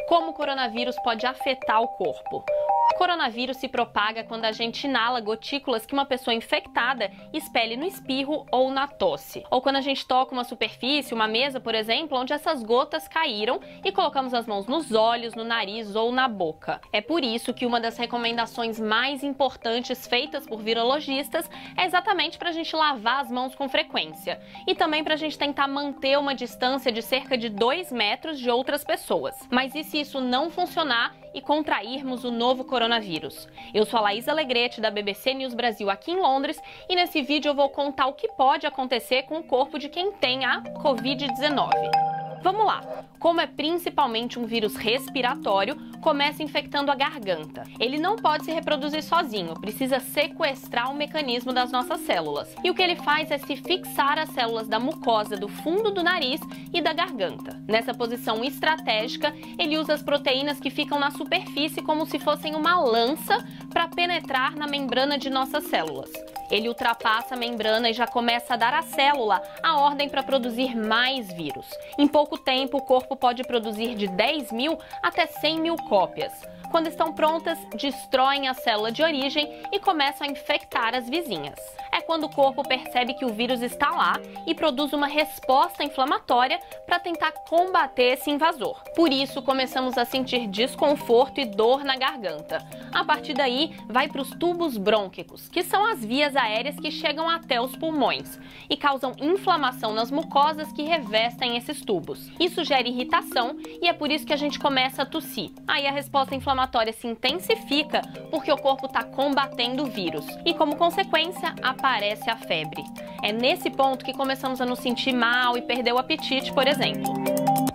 Como o coronavírus pode afetar o corpo? O coronavírus se propaga quando a gente inala gotículas que uma pessoa infectada expele no espirro ou na tosse. Ou quando a gente toca uma superfície, uma mesa, por exemplo, onde essas gotas caíram e colocamos as mãos nos olhos, no nariz ou na boca. É por isso que uma das recomendações mais importantes feitas por virologistas é exatamente para a gente lavar as mãos com frequência. E também para a gente tentar manter uma distância de cerca de 2 metros de outras pessoas. Mas e se isso não funcionar e contrairmos o novo coronavírus? Eu sou a Laís Alegrete, da BBC News Brasil aqui em Londres, e nesse vídeo eu vou contar o que pode acontecer com o corpo de quem tem a Covid-19. Vamos lá! Como é principalmente um vírus respiratório, começa infectando a garganta. Ele não pode se reproduzir sozinho, precisa sequestrar o mecanismo das nossas células. E o que ele faz é se fixar às células da mucosa do fundo do nariz e da garganta. Nessa posição estratégica, ele usa as proteínas que ficam na superfície como se fossem uma lança para penetrar na membrana de nossas células. Ele ultrapassa a membrana e já começa a dar à célula a ordem para produzir mais vírus. Em pouco tempo, o corpo pode produzir de 10 mil até 100 mil cópias. Quando estão prontas, destroem a célula de origem e começam a infectar as vizinhas. É quando o corpo percebe que o vírus está lá e produz uma resposta inflamatória para tentar combater esse invasor. Por isso, começamos a sentir desconforto e dor na garganta. A partir daí, vai para os tubos brônquicos, que são as vias aéreas que chegam até os pulmões e causam inflamação nas mucosas que revestem esses tubos. Isso gera irritação e é por isso que a gente começa a tossir. Aí a resposta inflamatória se intensifica porque o corpo está combatendo o vírus e, como consequência, aparece a febre. É nesse ponto que começamos a nos sentir mal e perder o apetite, por exemplo.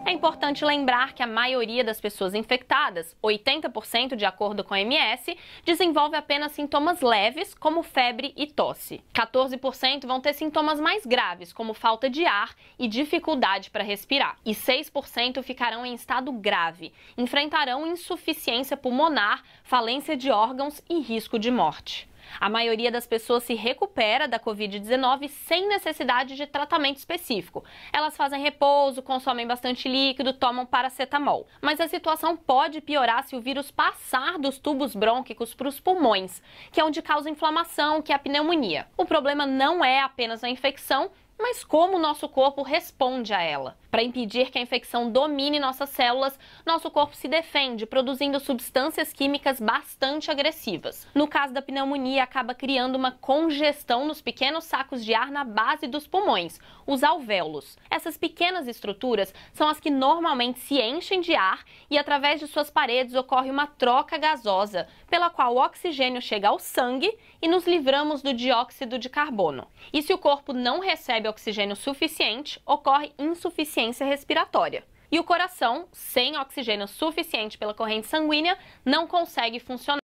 É importante lembrar que a maioria das pessoas infectadas, 80% de acordo com a OMS, desenvolve apenas sintomas leves, como febre e tosse. 14% vão ter sintomas mais graves, como falta de ar e dificuldade para respirar. E 6% ficarão em estado grave, enfrentarão insuficiência pulmonar, falência de órgãos e risco de morte. A maioria das pessoas se recupera da Covid-19 sem necessidade de tratamento específico. Elas fazem repouso, consomem bastante líquido, tomam paracetamol. Mas a situação pode piorar se o vírus passar dos tubos brônquicos para os pulmões, que é onde causa inflamação, que é a pneumonia. O problema não é apenas a infecção, mas como o nosso corpo responde a ela. Para impedir que a infecção domine nossas células, nosso corpo se defende, produzindo substâncias químicas bastante agressivas. No caso da pneumonia, acaba criando uma congestão nos pequenos sacos de ar na base dos pulmões, os alvéolos. Essas pequenas estruturas são as que normalmente se enchem de ar e, através de suas paredes, ocorre uma troca gasosa, pela qual o oxigênio chega ao sangue e nos livramos do dióxido de carbono. E se o corpo não recebe oxigênio suficiente, ocorre insuficiência respiratória. E o coração, sem oxigênio suficiente pela corrente sanguínea, não consegue funcionar.